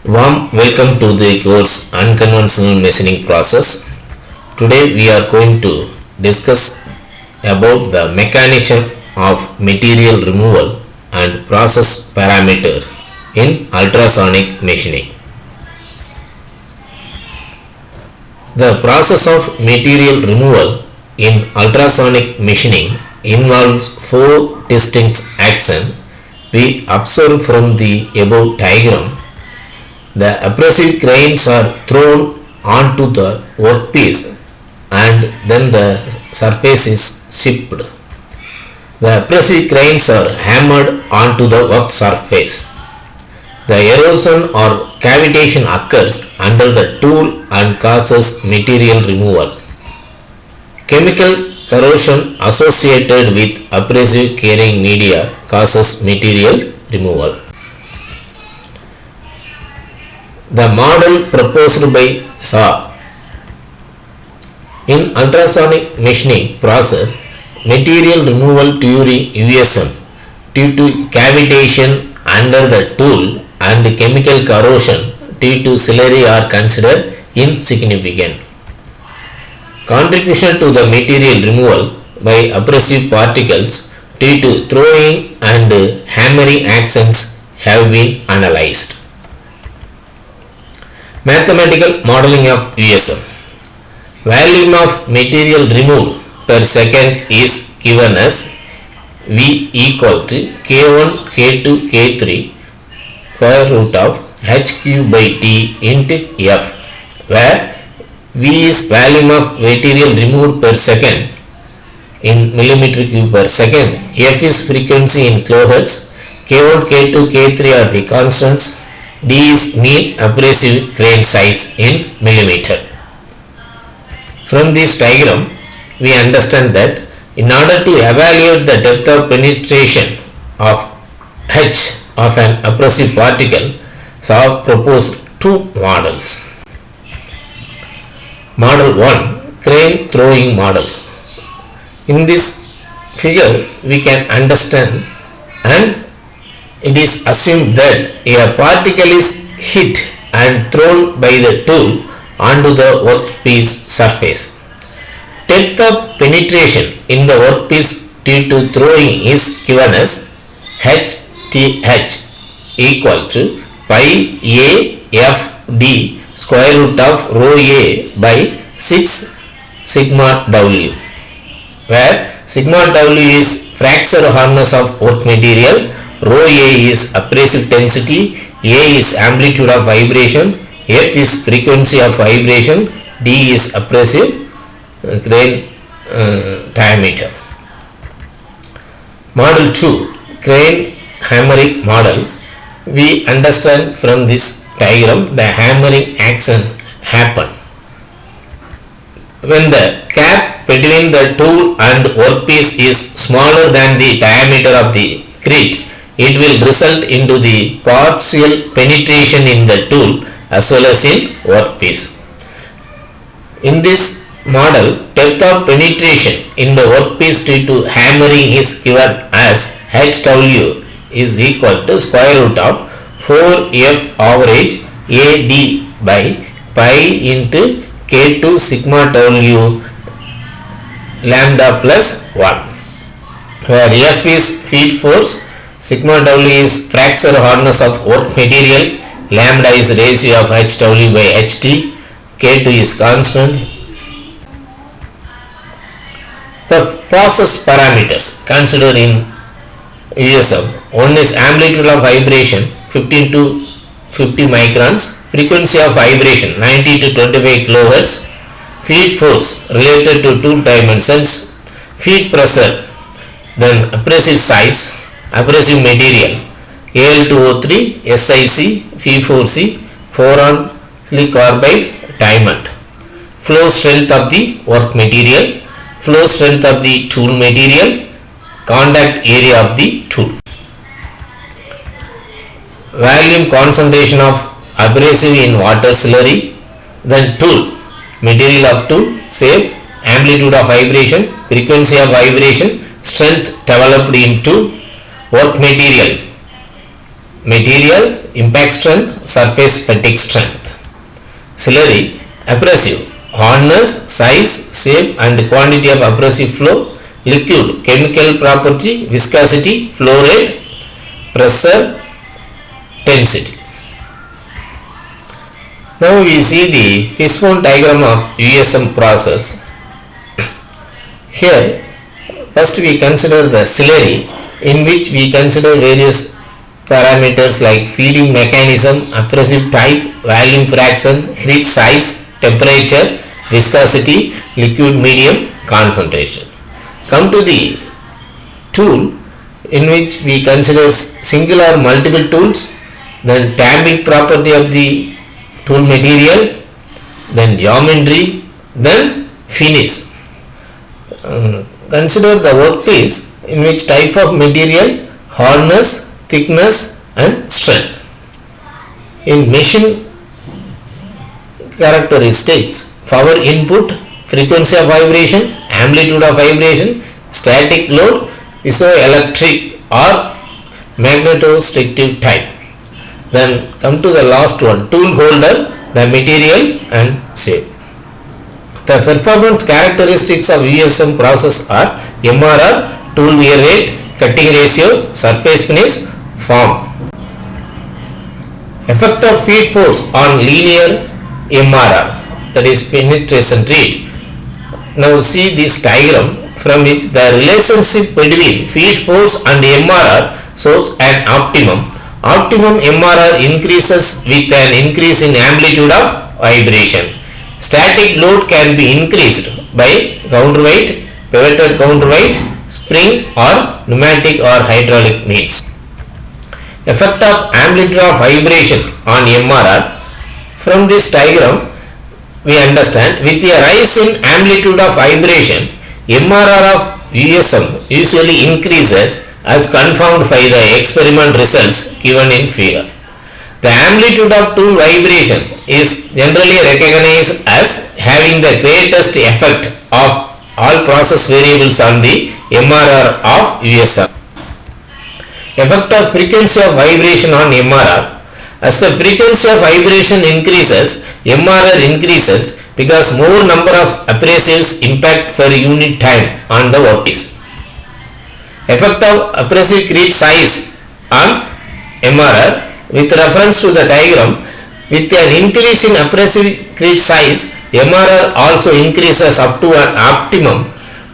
Warm welcome to the course Unconventional Machining Process. Today we are going to discuss about the mechanism of material removal and process parameters in ultrasonic machining. The process of material removal in ultrasonic machining involves four distinct actions we observe from the above diagram. The abrasive grains are thrown onto the workpiece and then the surface is shipped. The abrasive grains are hammered onto the work surface. The erosion or cavitation occurs under the tool and causes material removal. Chemical corrosion associated with abrasive carrying media causes material removal. The model proposed by Shaw. In ultrasonic machining process, material removal during USM due to cavitation under the tool and chemical corrosion due to slurry are considered insignificant. Contribution to the material removal by abrasive particles due to throwing and hammering actions have been analyzed. Mathematical modeling of USM. Volume of material removed per second is given as V equal to K1, K2, K3 square root of H cube by T into F, where V is volume of material removed per second in millimeter cube per second, F is frequency in kilohertz, K1, K2, K3 are the constants, D is mean abrasive grain size in millimeter. From this diagram, we understand that in order to evaluate the depth of penetration of H of an abrasive particle, Shaw proposed two models. Model 1, crane throwing model. In this figure, we can understand and it is assumed that a particle is hit and thrown by the tool onto the workpiece surface. Depth of penetration in the workpiece due to throwing is given as HTH equal to pi a f d square root of rho a by 6 sigma w, where sigma w is fracture hardness of work material, rho a is abrasive density, a is amplitude of vibration, f is frequency of vibration, d is abrasive grain diameter. Model 2, crane hammering model. We understand from this diagram the hammering action happen when the gap between the tool and workpiece is smaller than the diameter of the grit. It will result into the partial penetration in the tool as well as in workpiece. In this model, depth of penetration in the workpiece due to hammering is given as HW is equal to square root of 4F average AD by pi into K2 sigma W lambda plus 1, where F is feed force, sigma W is fracture hardness of work material, lambda is ratio of HW by HT, K2 is constant. The process parameters considered in USM. One is amplitude of vibration 15 to 50 microns, frequency of vibration 90 to 25 kilohertz, feed force related to tool dimensions, feed pressure, then abrasive size, abrasive material Al2O3, SiC, P4C, 4-on silicon carbide, diamond, flow strength of the work material, flow strength of the tool material, contact area of the tool, volume concentration of abrasive in water slurry, then tool, material of tool, shape, amplitude of vibration, frequency of vibration, strength developed into work material material, impact strength, surface fatigue strength. Ciliary, abrasive, hardness, size, shape and quantity of abrasive flow, liquid, chemical property, viscosity, flow rate, pressure, density. Now we see the fishbone diagram of USM process. Here first we consider the ciliary, in which we consider various parameters like feeding mechanism, abrasive type, volume fraction, grit size, temperature, viscosity, liquid medium, concentration. Come to the tool, in which we consider single or multiple tools, then damping property of the tool material, then geometry, then finish. Consider the workpiece, in which type of material, hardness, thickness and strength. In machine characteristics, power input, frequency of vibration, amplitude of vibration, static load, piezoelectric or magnetostrictive type. Then come to the last one, tool holder, the material and shape. The performance characteristics of USM process are MRR, tool wear rate, cutting ratio, surface finish, form. Effect of feed force on linear MRR, that is penetration rate. Now see this diagram, from which the relationship between feed force and MRR shows an optimum. Optimum MRR increases with an increase in amplitude of vibration. Static load can be increased by counterweight, pivoted counterweight, spring or pneumatic or hydraulic means. Effect of amplitude of vibration on MRR. From this diagram we understand, with a rise in amplitude of vibration, MRR of USM usually increases as confirmed by the experiment results given in figure. The amplitude of tool vibration is generally recognized as having the greatest effect of all process variables on the MRR of USM. Effect of frequency of vibration on MRR. As the frequency of vibration increases, MRR increases because more number of abrasives impact per unit time on the workpiece. Effect of abrasive grit size on MRR. With reference to the diagram, with an increase in abrasive grit size, MRR also increases up to an optimum,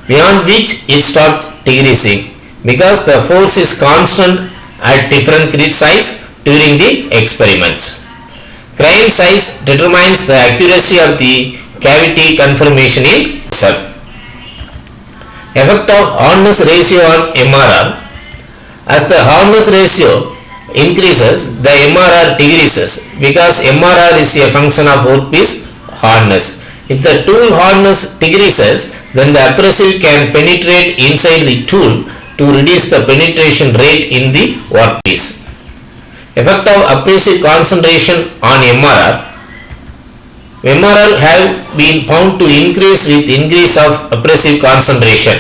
beyond which it starts decreasing because the force is constant at different grit size during the experiments. Grain size determines the accuracy of the cavity confirmation in cell. Effect of hardness ratio on MRR. As the hardness ratio increases, the MRR decreases because MRR is a function of workpiece hardness. If the tool hardness decreases, then the abrasive can penetrate inside the tool to reduce the penetration rate in the workpiece. Effect of abrasive concentration on MRR. MRR have been found to increase with increase of abrasive concentration.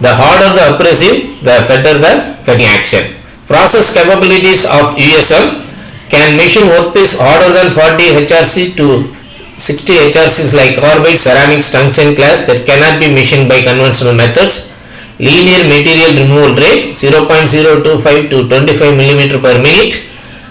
The harder the abrasive, the better the cutting action. Process capabilities of USM can machine workpiece harder than 40 HRC to 60 HRCs like carbide, ceramics, tungsten class that cannot be machined by conventional methods. Linear material removal rate 0.025 to 25 mm per minute.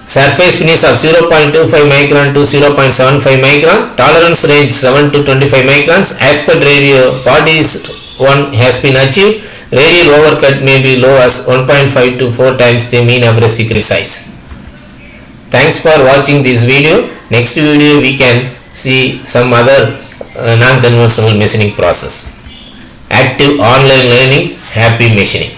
Surface finish of 0.25 micron to 0.75 micron. Tolerance range 7 to 25 microns. Aspect ratio 40:1 has been achieved. Radial overcut may be low as 1.5 to 4 times the mean abrasive grit size. Thanks for watching this video. Next video we can see some other non-conventional machining process. Active online learning, happy machining.